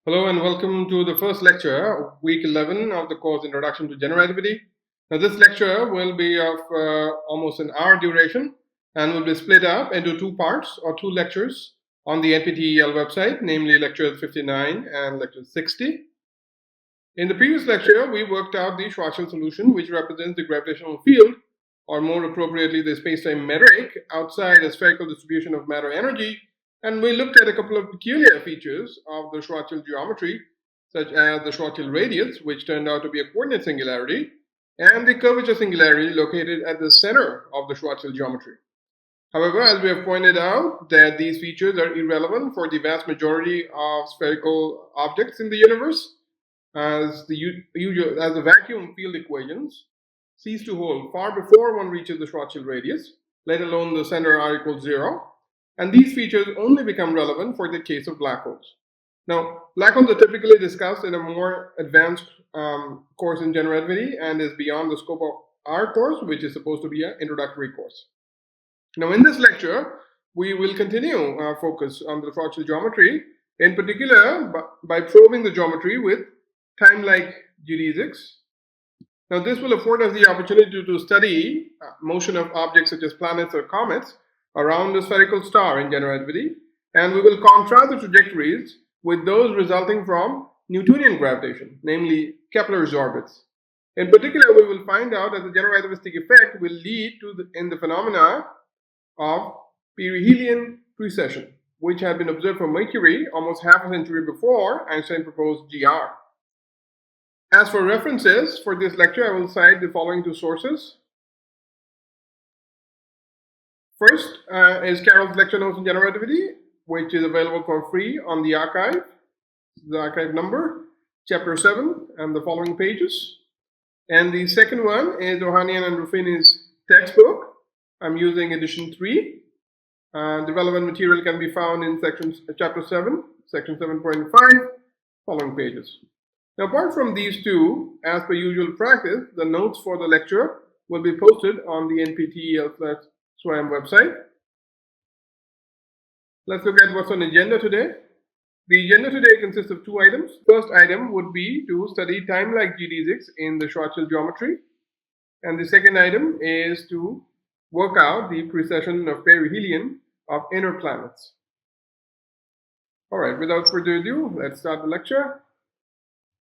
Hello and welcome to the first lecture of week 11 of the course Introduction to Generativity. Now this lecture will be of almost an hour duration and will be split up into two parts or two lectures on the NPTEL website, namely lectures 59 and lecture 60. In the previous lecture, we worked out the Schwarzschild solution, which represents the gravitational field, or more appropriately, the spacetime metric outside a spherical distribution of matter energy. And we looked at a couple of peculiar features of the Schwarzschild geometry, such as the Schwarzschild radius, which turned out to be a coordinate singularity, and the curvature singularity located at the center of the Schwarzschild geometry. However, as we have pointed out, that these features are irrelevant for the vast majority of spherical objects in the universe, as the vacuum field equations cease to hold far before one reaches the Schwarzschild radius, let alone the center r equals 0. And these features only become relevant for the case of black holes. Now, black holes are typically discussed in a more advanced course in generativity and is beyond the scope of our course, which is supposed to be an introductory course. Now, in this lecture, we will continue our focus on the Schwarzschild geometry, in particular by probing the geometry with Timelike geodesics. Now, this will afford us the opportunity to study motion of objects such as planets or comets around a spherical star in generativity, and we will contrast the trajectories with those resulting from Newtonian gravitation, namely Kepler's orbits. In particular, we will find out that the generativistic effect will lead to the phenomena of perihelion precession, which had been observed for Mercury almost half a century before Einstein proposed GR. As for references for this lecture, I will cite the following two sources. First is Carroll's lecture notes on generativity, which is available for free on the archive number, chapter 7, and the following pages. And the second one is Ohanian and Ruffini's textbook. I'm using edition 3. The relevant material can be found in chapter 7, section 7.5, following pages. Now, apart from these two, as per usual practice, the notes for the lecture will be posted on the NPTEL-SWAM website. Let's look at what's on the agenda today. The agenda today consists of two items. First item would be to study Timelike geodesics in the Schwarzschild geometry. And the second item is to work out the precession of perihelion of inner planets. All right, without further ado, let's start the lecture.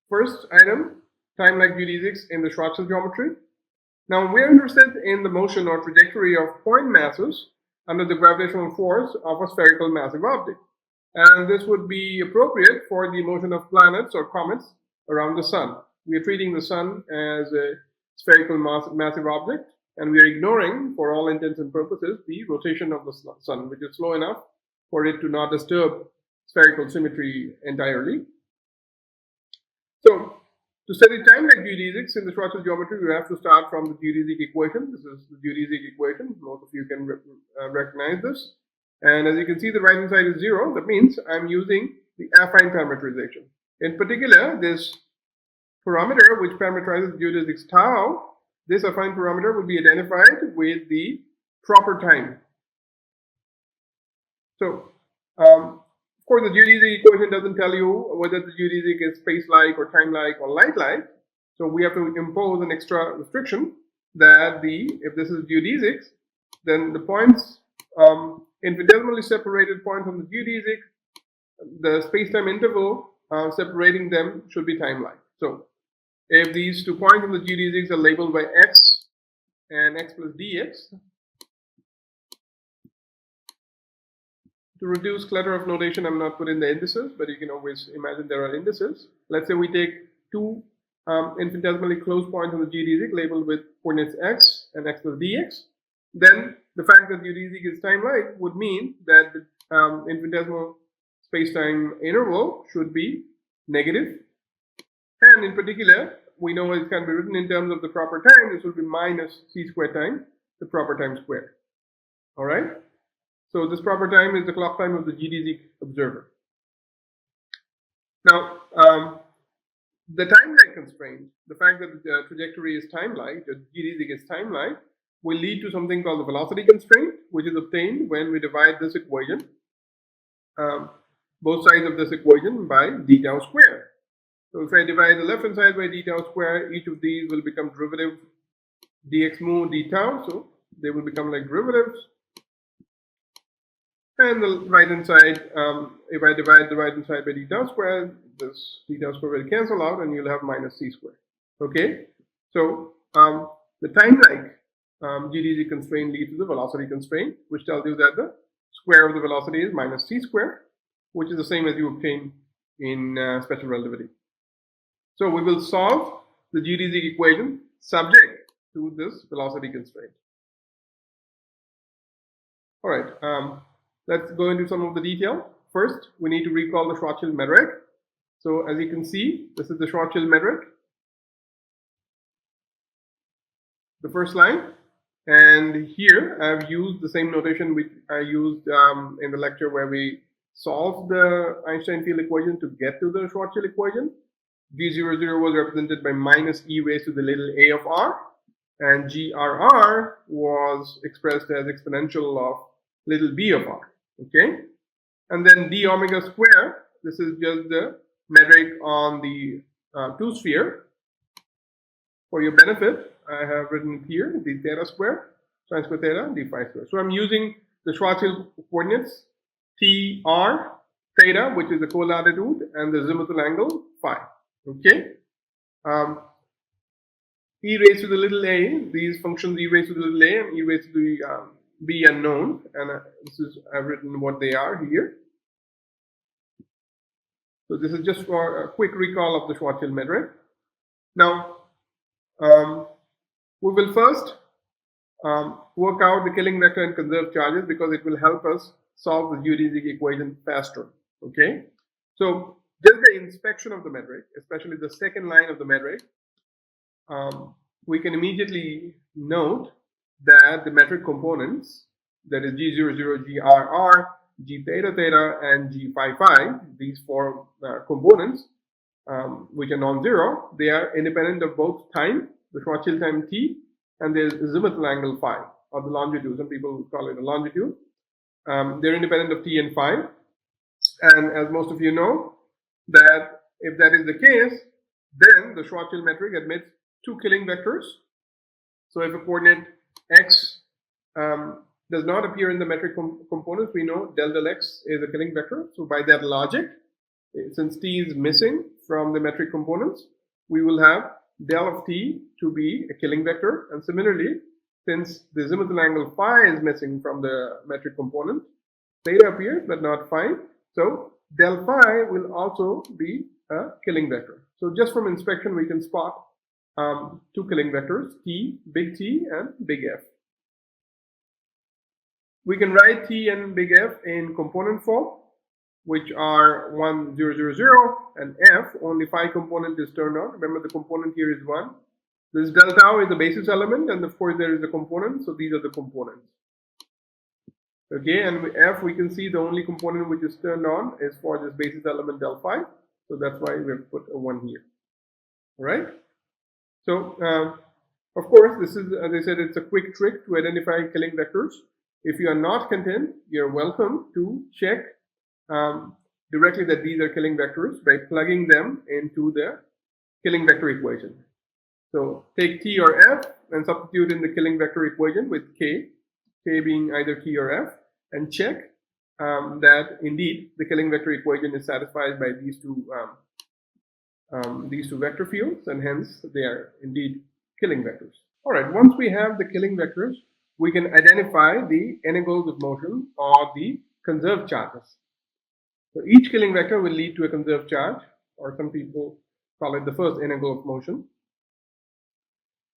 First item, Timelike geodesics in the Schwarzschild geometry. Now, we're interested in the motion or trajectory of point masses under the gravitational force of a spherical massive object. And this would be appropriate for the motion of planets or comets around the sun. We are treating the sun as a spherical massive object, and we are ignoring, for all intents and purposes, the rotation of the sun, which is slow enough for it to not disturb spherical symmetry entirely. So, to study Timelike geodesics in the Schwarzschild geometry, we have to start from the geodesic equation. This is the geodesic equation. Most of you can recognize this. And as you can see, the right-hand side is 0. That means I'm using the affine parameterization. In particular, this parameter which parameterizes geodesics tau, this affine parameter will be identified with the proper time. So, of course, the geodesic equation doesn't tell you whether the geodesic is space-like or time-like or light-like. So we have to impose an extra restriction that if this is geodesics, then the points, infinitesimally separated points on the geodesic, the space-time interval separating them should be time-like. So if these 2 points on the geodesics are labeled by x and x plus dx, to reduce clutter of notation, I'm not putting the indices, but you can always imagine there are indices. Let's say we take 2 infinitesimally close points on the geodesic labeled with coordinates x and x plus dx. Then the fact that geodesic is time-like would mean that the infinitesimal space-time interval should be negative. And in particular, we know it can be written in terms of the proper time. This will be minus c squared times the proper time squared. All right? So this proper time is the clock time of the geodesic observer. Now, the timelike constraint, the fact that the trajectory is timelike, the geodesic is timelike, will lead to something called the velocity constraint, which is obtained when we divide this equation both sides of this equation by d tau squared. So if I divide the left hand side by d tau squared, each of these will become derivative dx mu d tau, so they will become like derivatives. And the right hand side, if I divide the right hand side by d tau squared, this d tau squared will cancel out and you'll have minus c squared. Okay, so the Timelike geodesic constraint leads to the velocity constraint, which tells you that the square of the velocity is minus c squared, which is the same as you obtain in special relativity. So we will solve the geodesic equation subject to this velocity constraint. All right, let's go into some of the detail. First, we need to recall the Schwarzschild metric. So as you can see, this is the Schwarzschild metric, the first line. And here I've used the same notation which I used in the lecture where we solved the Einstein field equation to get to the Schwarzschild equation. G00 was represented by minus e raised to the little a of r, and GRR was expressed as exponential of little b of r. Okay, and then d omega square, this is just the metric on the two sphere. For your benefit, I have written here d theta square, sine square theta, d phi square. So I'm using the Schwarzschild coordinates t r theta, which is the co-latitude, and the azimuthal angle phi. Okay, e raised to the little a, these functions e raised to the little a and e raised to the b unknown, and this is I've written what they are here. So this is just for a quick recall of the Schwarzschild metric. Now we will first work out the Killing vector and conserved charges because it will help us solve the geodesic equation faster. Okay, so just the inspection of the metric, especially the second line of the metric, we can immediately note that the metric components, that is G00, GRR, G theta theta, and G phi phi, these four components, which are non-zero, they are independent of both time, the Schwarzschild time t, and the azimuthal angle phi, or the longitude. Some people call it a longitude. They're independent of t and phi. And as most of you know, that if that is the case, then the Schwarzschild metric admits two Killing vectors. So if a coordinate x does not appear in the metric components, we know del del x is a Killing vector. So by that logic, since t is missing from the metric components, we will have del of t to be a Killing vector. And similarly, since the azimuthal angle phi is missing from the metric component, theta appears but not phi. So del phi will also be a Killing vector. So just from inspection, we can spot two Killing vectors, T, big T, and big F. We can write T and big F in component form, which are 1, 0, 0, 0, and F, only phi component is turned on. Remember, the component here is 1. This del tau is the basis element, and of course there is a component, so these are the components. Okay, and with F, we can see the only component which is turned on is for this basis element del phi, so that's why we have put a 1 here. All right? So, of course, this is, as I said, it's a quick trick to identify Killing vectors. If you are not content, you're welcome to check directly that these are Killing vectors by plugging them into the Killing vector equation. So take T or F and substitute in the Killing vector equation with K being either T or F, and check that indeed the Killing vector equation is satisfied by these two vector fields, and hence they are indeed Killing vectors. All right, once we have the Killing vectors, we can identify the n-angles of motion or the conserved charges. So each Killing vector will lead to a conserved charge, or some people call it the first n-angle of motion.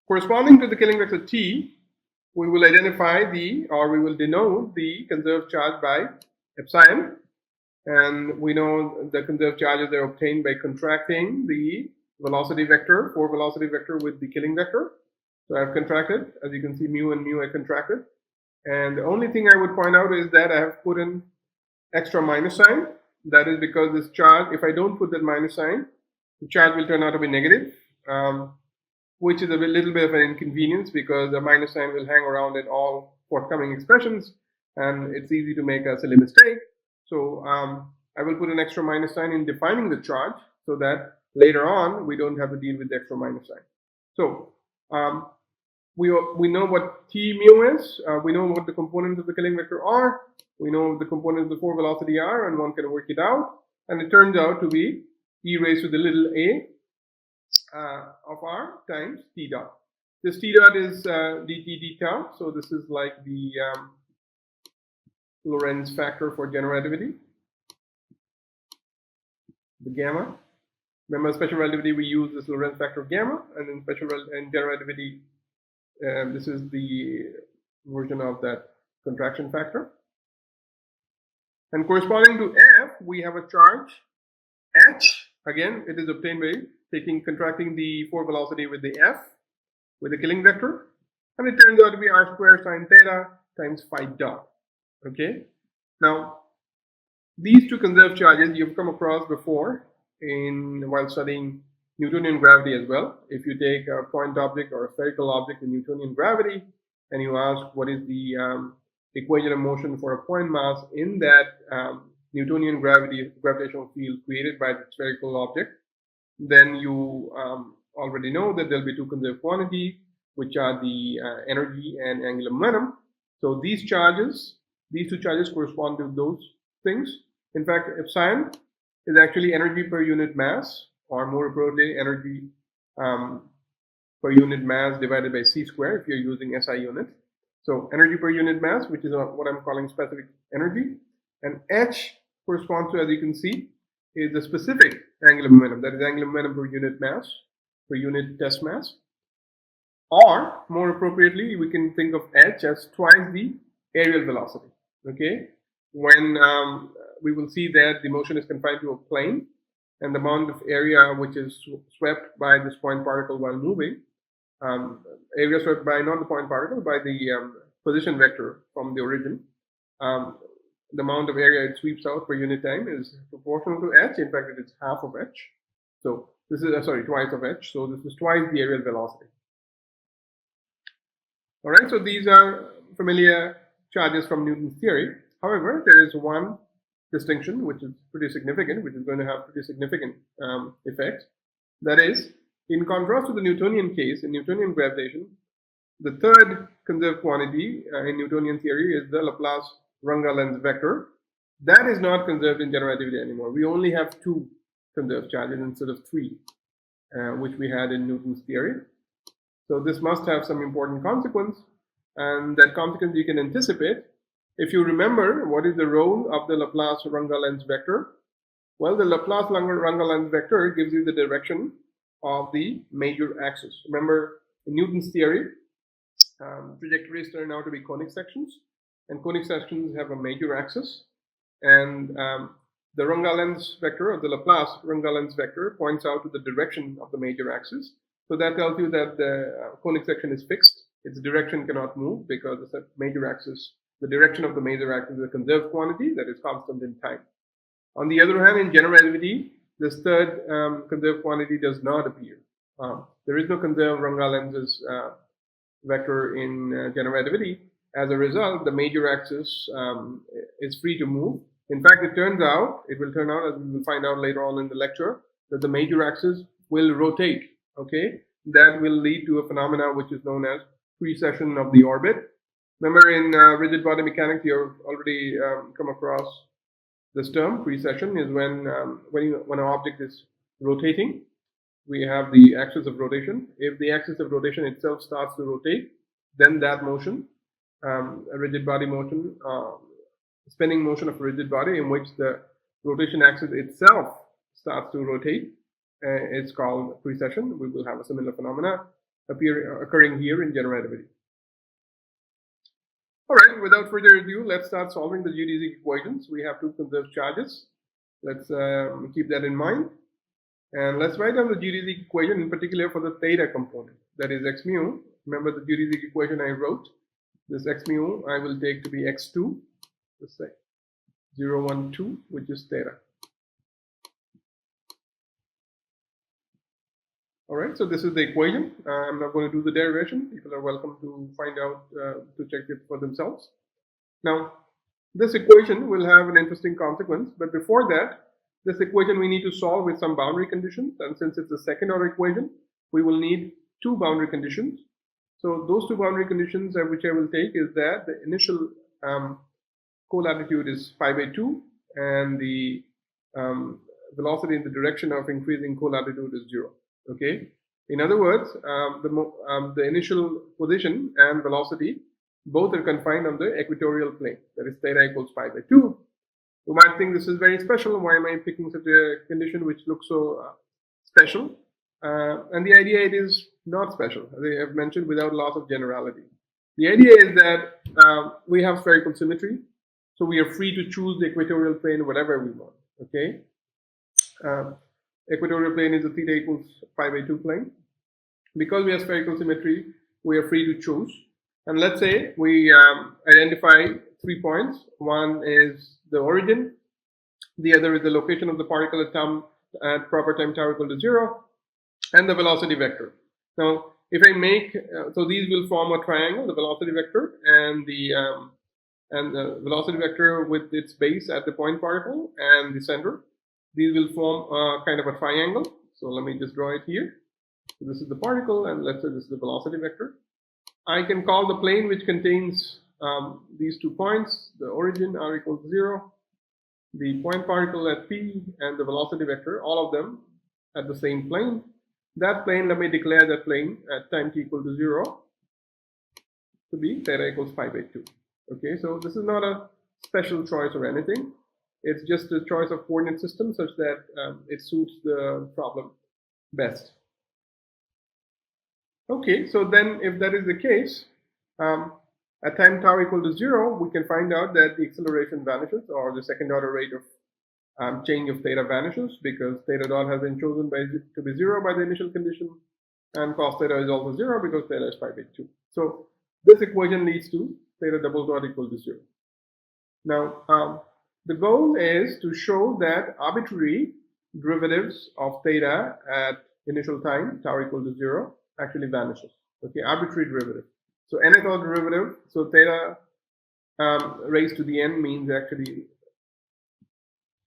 Corresponding to the Killing vector T, we will identify we will denote the conserved charge by epsilon. And we know the conserved charges are obtained by contracting the velocity vector, velocity vector with the Killing vector. So I've contracted, as you can see, mu and mu I contracted. And the only thing I would point out is that I have put in extra minus sign. That is because this charge, if I don't put that minus sign, the charge will turn out to be negative, which is a little bit of an inconvenience because the minus sign will hang around in all forthcoming expressions, and it's easy to make a silly mistake. So I will put an extra minus sign in defining the charge so that later on we don't have to deal with the extra minus sign. So we know what T mu is, we know what the components of the Killing vector are, we know what the components of the 4 velocity are, and one can work it out, and it turns out to be e raised to the little a of r times t dot. This t dot is dt d tau, so this is like the Lorentz factor for generativity, the gamma. Remember, special relativity, we use this Lorentz factor gamma, and in generativity, this is the version of that contraction factor. And corresponding to F, we have a charge H. Again, it is obtained by contracting the 4 velocity with the F, with the Killing vector, and it turns out to be r squared sine theta times phi dot. Okay. Now, these two conserved charges you've come across before while studying Newtonian gravity as well. If you take a point object or a spherical object in Newtonian gravity and you ask what is the equation of motion for a point mass in that Newtonian gravitational field created by the spherical object, then you already know that there'll be two conserved quantities, which are the energy and angular momentum. So these two charges correspond to those things. In fact, epsilon is actually energy per unit mass, or more appropriately, energy per unit mass divided by c squared if you're using SI units. So energy per unit mass, which is what I'm calling specific energy, and H corresponds to, as you can see, is the specific angular momentum, that is angular momentum per unit mass, per unit test mass. Or, more appropriately, we can think of H as twice the aerial velocity. Okay, when we will see that the motion is confined to a plane, and the amount of area which is swept by this point particle while moving, area swept by not the point particle, by the position vector from the origin, the amount of area it sweeps out per unit time is proportional to h. In fact, it is half of h. So this is twice of h. So this is twice the aerial velocity. All right. So these are familiar charges from Newton's theory. However, there is one distinction which is pretty significant, which is going to have pretty significant effect. That is, in contrast to the Newtonian case, in Newtonian gravitation, the third conserved quantity in Newtonian theory is the Laplace-Runge length vector. That is not conserved in generativity anymore. We only have two conserved charges instead of three, which we had in Newton's theory. So this must have some important consequence, and that consequence you can anticipate. If you remember, what is the role of the Laplace-Runge length vector? Well, the Laplace-Runge length vector gives you the direction of the major axis. Remember, in Newton's theory, trajectories turn out to be conic sections, and conic sections have a major axis, and the Runge length vector, or the Laplace-Runge length vector, points out to the direction of the major axis. So that tells you that the conic section is fixed. Its direction cannot move because the major axis, the direction of the major axis is a conserved quantity that is constant in time. On the other hand, in generativity, this third conserved quantity does not appear. There is no conserved Runge length vector in generativity. As a result, the major axis is free to move. In fact, it will turn out, as we will find out later on in the lecture, that the major axis will rotate. Okay, that will lead to a phenomena which is known as precession of the orbit. Remember, in rigid body mechanics, you've already come across this term. Precession is when an object is rotating. We have the axis of rotation. If the axis of rotation itself starts to rotate, then that motion, a rigid body motion, spinning motion of a rigid body in which the rotation axis itself starts to rotate, it's called precession. We will have a similar phenomena occurring here in generativity. All right, without further ado, let's start solving the geodesic equations. We have two conserved charges. Let's keep that in mind. And let's write down the geodesic equation, in particular for the theta component, that is x mu. Remember the geodesic equation I wrote? This x mu I will take to be x2, let's say 0, 1, 2, which is theta. All right, so this is the equation. I'm not going to do the derivation. People are welcome to find out, to check it for themselves. Now, This equation will have an interesting consequence, but before that, this equation we need to solve with some boundary conditions, and since it's a second order equation, we will need two boundary conditions. So those two boundary conditions which I will take is that the initial co-latitude is pi by 2 and the velocity in the direction of increasing co-latitude is 0. Okay. In other words, the initial position and velocity both are confined on the equatorial plane. That is theta equals pi by 2. You might think this is very special. Why am I picking such a condition which looks so special? And the idea it is not special, as I have mentioned, without loss of generality. The idea is that we have spherical symmetry, so we are free to choose the equatorial plane whatever we want. Okay. Equatorial plane is the theta equals pi by 2 plane. Because we have spherical symmetry, we are free to choose. And let's say we identify 3 points. One is the origin, the other is the location of the particle at proper time tau equal to 0, and the velocity vector. Now, if I make so these will form a triangle, the velocity vector and the velocity vector with its base at the point particle and the center. These will form a kind of a triangle. So let me just draw it here. So this is the particle, and let's say this is the velocity vector. I can call the plane which contains these 2 points, the origin r equals 0, the point particle at P, and the velocity vector, all of them at the same plane. That plane, let me declare that plane at time t equal to 0 to be theta equals pi by 2. Okay, so this is not a special choice or anything. It's just a choice of coordinate system such that it suits the problem best. Okay, so then if that is the case, at time tau equal to 0, we can find out that the acceleration vanishes, or the second order rate of change of theta vanishes, because theta dot has been chosen to be 0 by the initial condition, and cos theta is also 0 because theta is pi by 2. So this equation leads to theta double dot equal to 0. Now, the goal is to show that arbitrary derivatives of theta at initial time tau equal to 0 actually vanishes. Okay, arbitrary derivative. So nth order derivative, so theta raised to the n means actually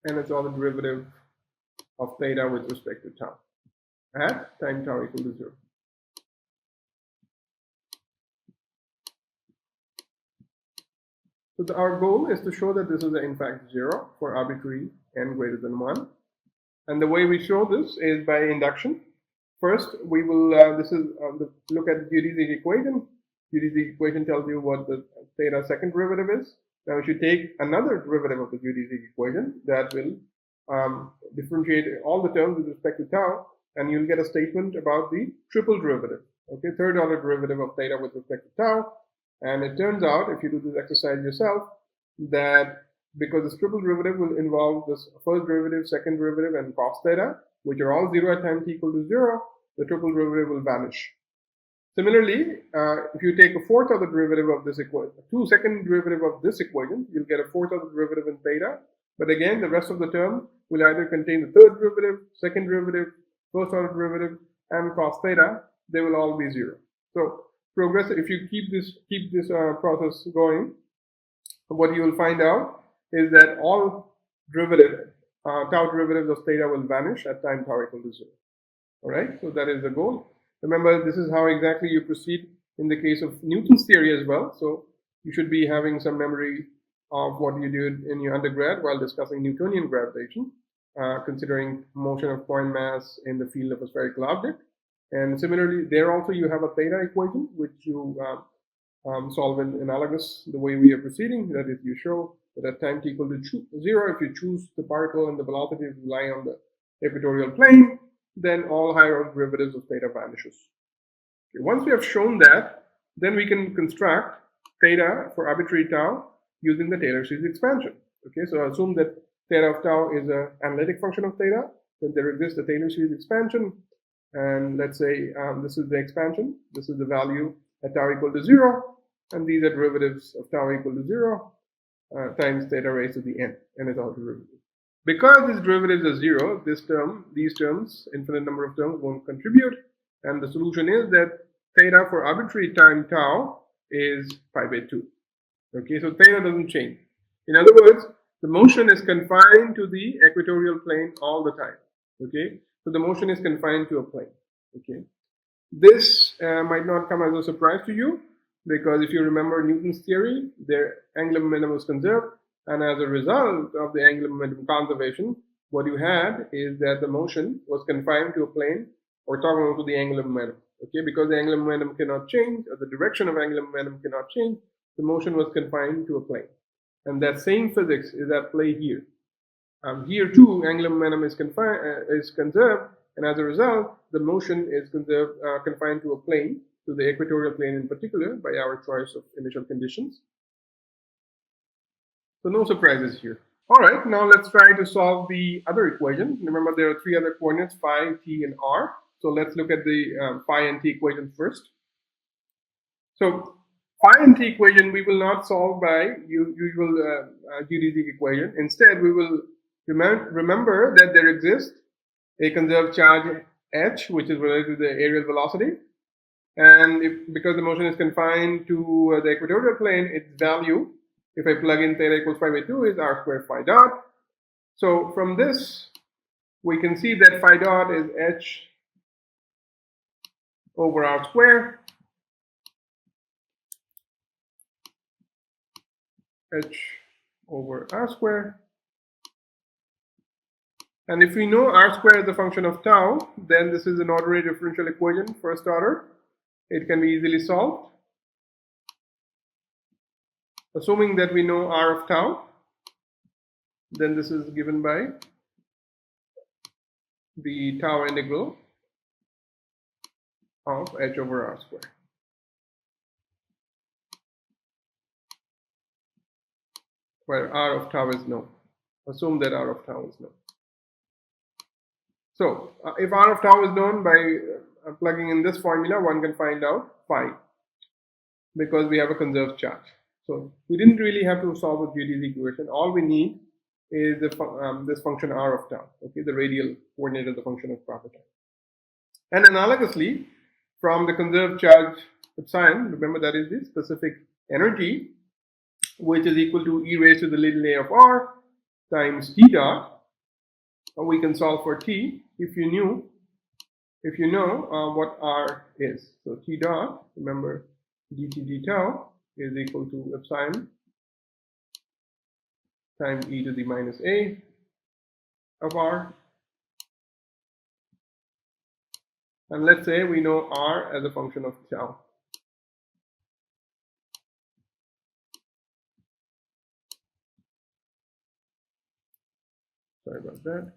nth order derivative of theta with respect to tau at time tau equal to 0. So our goal is to show that this is in fact 0 for arbitrary n greater than 1. And the way we show this is by induction. First, we will look at the geodesic equation. Geodesic equation tells you what the theta second derivative is. Now, if you take another derivative of the geodesic equation, that will differentiate all the terms with respect to tau, and you'll get a statement about the triple derivative. Okay, third order derivative of theta with respect to tau. And it turns out, if you do this exercise yourself, that because this triple derivative will involve this first derivative, second derivative, and cos theta, which are all 0 at time t equal to 0, the triple derivative will vanish. Similarly, if you take a fourth order derivative of this equation, second derivative of this equation, you'll get a fourth order derivative in theta. But again, the rest of the term will either contain the third derivative, second derivative, first order derivative, and cos theta. They will all be 0. So progressive. If you keep this process going, what you will find out is that all tau derivatives of theta will vanish at time tau equal to 0. All right, so that is the goal. Remember, this is how exactly you proceed in the case of Newton's theory as well. So you should be having some memory of what you did in your undergrad while discussing Newtonian gravitation, considering motion of point mass in the field of a spherical object. And similarly, there also you have a theta equation, which you solve in analogous the way we are proceeding. That is, you show that at time t equal to 0, if you choose the particle and the velocity lie on the equatorial plane, then all higher order derivatives of theta vanishes. Okay, once we have shown that, then we can construct theta for arbitrary tau using the Taylor series expansion. Okay, so assume that theta of tau is an analytic function of theta, then there exists a Taylor series expansion, and let's say this is the expansion, this is the value at tau equal to 0, and these are derivatives of tau equal to 0 times theta raised to the n is all derivatives. Because these derivatives are 0, these terms, infinite number of terms, won't contribute, and the solution is that theta for arbitrary time tau is pi by 2. Okay, so theta doesn't change. In other words, the motion is confined to the equatorial plane all the time. Okay, so the motion is confined to a plane. Okay, this might not come as a surprise to you, because if you remember Newton's theory, the angular momentum was conserved, and as a result of the angular momentum conservation, what you had is that the motion was confined to a plane orthogonal to the angular momentum. Okay, because the angular momentum cannot change, or the direction of angular momentum cannot change, the motion was confined to a plane. And that same physics is at play here. Here too, angular momentum is conserved, and as a result, the motion is confined to a plane, to the equatorial plane in particular, by our choice of initial conditions. So no surprises here. All right, now let's try to solve the other equation. Remember, there are three other coordinates, phi, t, and r. So let's look at the phi and t equation first. So phi and t equation we will not solve by usual geodesic equation. Instead, we will remember that there exists a conserved charge h, which is related to the aerial velocity, and because the motion is confined to the equatorial plane, its value, if I plug in theta equals pi by 2, is r squared phi dot. So from this, we can see that phi dot is h over r squared, h over r squared. And if we know r squared is a function of tau, then this is an ordinary differential equation, first order. It can be easily solved. Assuming that we know r of tau, then this is given by the tau integral of h over r squared, where r of tau is known. Assume that r of tau is known. So if r of tau is known, by plugging in this formula, one can find out phi, because we have a conserved charge. So we didn't really have to solve a geodesic equation. All we need is this function r of tau, okay, the radial coordinate of the function of proper time. And analogously, from the conserved charge epsilon, remember that is the specific energy, which is equal to e raised to the little a of r times t dot. We can solve for t if you know what r is. So t dot, remember, dt d tau is equal to epsilon times e to the minus a of r. And let's say we know r as a function of tau. Sorry about that.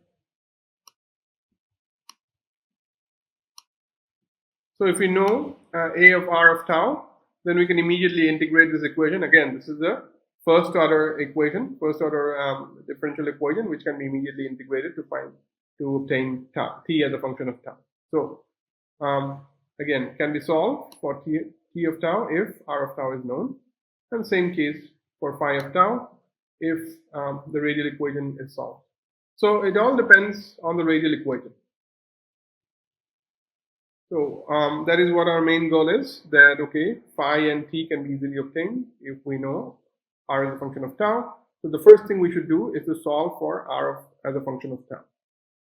So if we know a of r of tau, then we can immediately integrate this equation. Again, this is a first order equation, first order differential equation, which can be immediately integrated to obtain tau, t as a function of tau. So again, can be solved for t of tau if r of tau is known, and same case for phi of tau if the radial equation is solved. So it all depends on the radial equation. So that is what our main goal is, that okay, phi and t can be easily obtained if we know r is a function of tau. So the first thing we should do is to solve for r as a function of tau.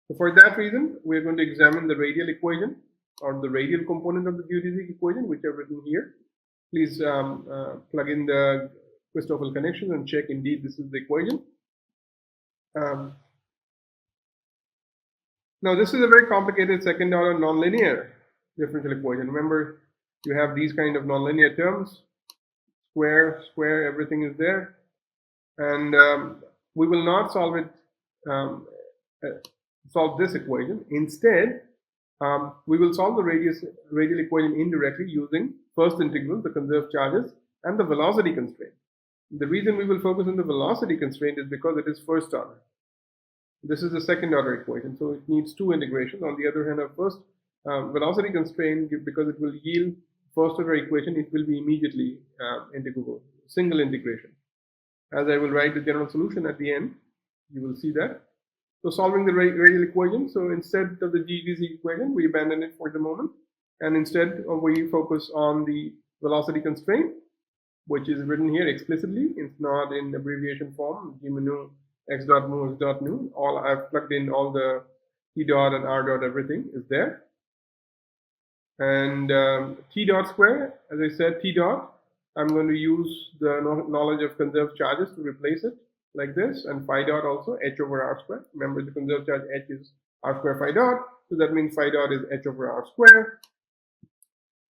So for that reason, we are going to examine the radial equation, or the radial component of the geodesic equation, which I've written here. Please plug in the Christoffel connections and check indeed this is the equation. Now this is a very complicated second order nonlinear differential equation. Remember, you have these kind of nonlinear terms, square, square, everything is there, and we will not solve it, solve this equation. Instead, we will solve the radial equation indirectly using first integral, the conserved charges, and the velocity constraint. The reason we will focus on the velocity constraint is because it is first order. This is the second order equation, so it needs two integrations. On the other hand, our first velocity constraint, because it will yield first order equation, it will be immediately integrable, single integration. As I will write the general solution at the end, you will see that. So solving the radial equation, so instead of the geodesic equation, we abandon it for the moment, and instead we focus on the velocity constraint. which is written here explicitly. It's not in abbreviation form, g mu x dot mu x dot nu. All I've plugged in all the t dot and r dot, everything is there. And t dot square, as I said, t dot, I'm going to use the knowledge of conserved charges to replace it like this, and phi dot also, h over r square. Remember, the conserved charge h is r square phi dot, so that means phi dot is h over r square.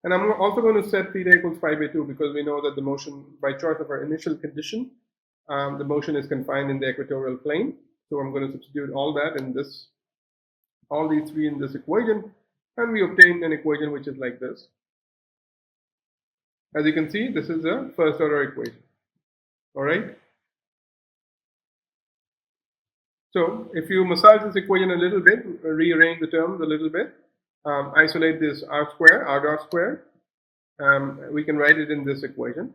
And I'm also going to set theta equals phi by 2, because we know that the motion, by choice of our initial condition, the motion is confined in the equatorial plane. So I'm going to substitute all that in this, all these three in this equation, and we obtain an equation which is like this. As you can see, this is a first order equation. All right. So if you massage this equation a little bit, rearrange the terms a little bit, isolate this r square, r dot square, we can write it in this equation.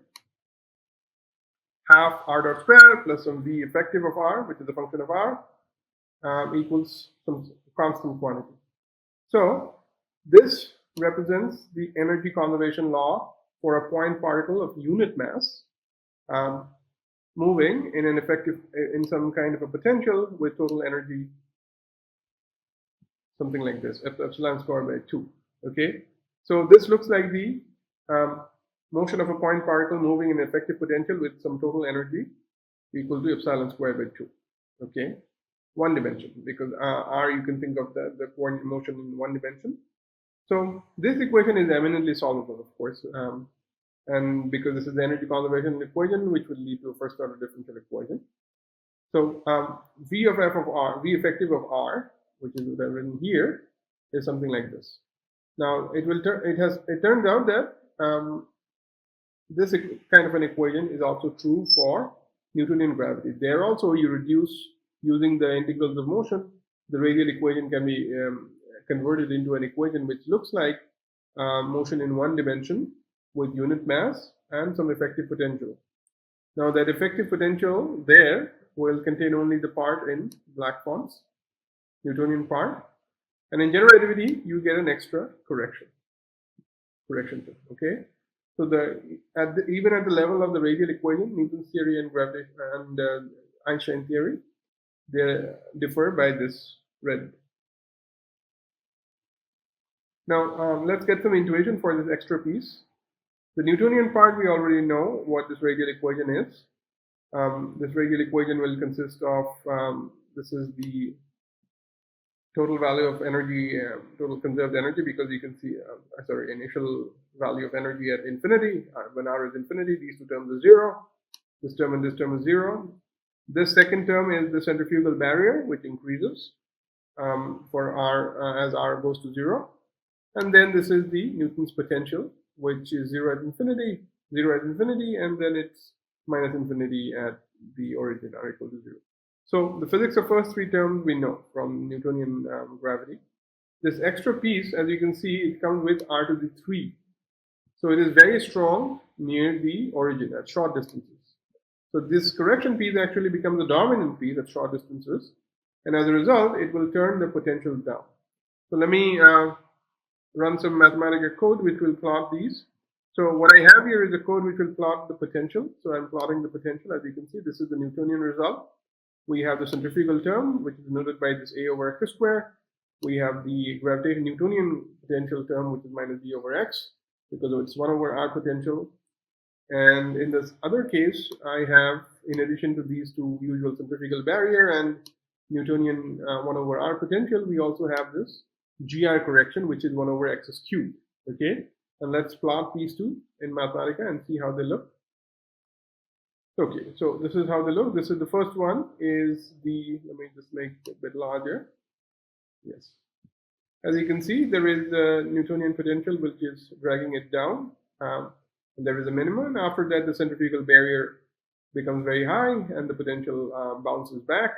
Half r dot square plus some v effective of r, which is a function of r, equals some constant quantity. So this represents the energy conservation law for a point particle of unit mass moving in an effective, in some kind of a potential with total energy, something like this, epsilon squared by 2. Okay, so this looks like the motion of a point particle moving in effective potential with some total energy equal to epsilon squared by 2. Okay, one dimension, because r, you can think of the coordinate motion in one dimension. So this equation is eminently solvable, of course, and because this is the energy conservation equation, which would lead to a first order differential equation. So v of f of r, v effective of r, which is what I've written here, is something like this. Now it turns out that this kind of an equation is also true for Newtonian gravity. There also, you reduce using the integrals of motion. The radial equation can be converted into an equation which looks like motion in one dimension with unit mass and some effective potential. Now that effective potential there will contain only the part in black fonts, Newtonian part, and in general relativity you get an extra correction term. Okay, so even at the level of the radial equation, Newton's theory and gravity and Einstein theory, they differ by this red. Now let's get some intuition for this extra piece. The Newtonian part, we already know what this radial equation is. This radial equation will consist of, this is the total value of energy, total conserved energy, because you can see, initial value of energy at infinity. When r is infinity, these two terms are 0. This term and this term is 0. This second term is the centrifugal barrier, which increases for r as r goes to 0. And then this is the Newton's potential, which is 0 at infinity, and then it's minus infinity at the origin, r equal to 0. So the physics of first three terms we know from Newtonian gravity. This extra piece, as you can see, it comes with r to the 3. So it is very strong near the origin at short distances. So this correction piece actually becomes the dominant piece at short distances, and as a result, it will turn the potential down. So let me run some mathematical code which will plot these. So what I have here is a code which will plot the potential. So I'm plotting the potential. As you can see, this is the Newtonian result. We have the centrifugal term, which is denoted by this a over x squared. We have the gravitational Newtonian potential term, which is minus d over x, because it's 1 over r potential. And in this other case, I have, in addition to these two usual centrifugal barrier and Newtonian 1 over r potential, we also have this GR correction, which is 1 over x cubed. Okay, and let's plot these two in Mathematica and see how they look. Okay, so this is how they look. This is the first one, is the, let me just make it a bit larger. Yes, as you can see, there is the Newtonian potential which is dragging it down, and there is a minimum, and after that the centrifugal barrier becomes very high and the potential bounces back.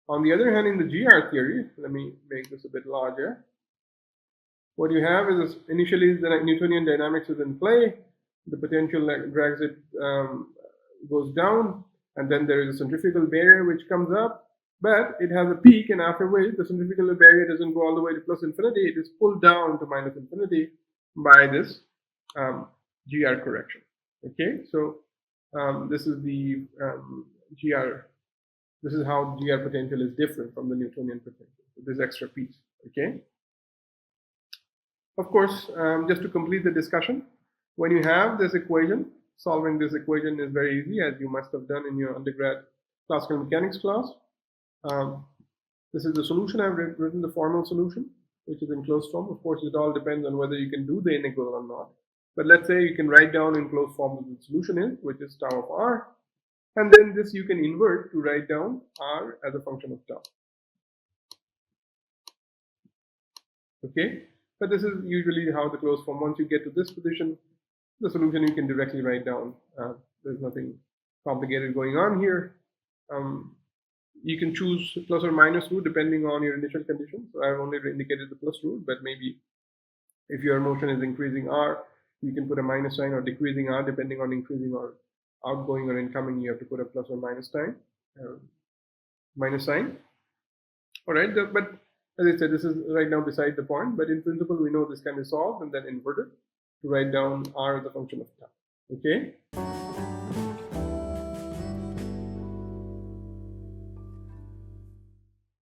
On the other hand, in the GR theory, let me make this a bit larger. What you have is initially the Newtonian dynamics is in play. The potential drags it, goes down, and then there is a centrifugal barrier which comes up, but it has a peak, and after which the centrifugal barrier doesn't go all the way to plus infinity. It is pulled down to minus infinity by this GR correction. Okay, so this is the GR. This is how GR potential is different from the Newtonian potential. So this extra piece. Okay. Of course, just to complete the discussion, when you have this equation, solving this equation is very easy, as you must have done in your undergrad classical mechanics class. This is the solution. I've written the formal solution, which is in closed form. Of course, it all depends on whether you can do the integral or not. But let's say you can write down in closed form what the solution is, which is tau of r. And then this you can invert to write down r as a function of tau. Okay, but this is usually how the closed form, once you get to this position, the solution you can directly write down. There's nothing complicated going on here. You can choose plus or minus root depending on your initial conditions. So I've only indicated the plus root, but maybe if your motion is increasing r, you can put a minus sign, or decreasing r depending on increasing or outgoing or incoming, you have to put a plus or minus sign. All right, but as I said, this is right now beside the point, but in principle, we know this can be solved and then inverted to write down r as a function of tau. Okay.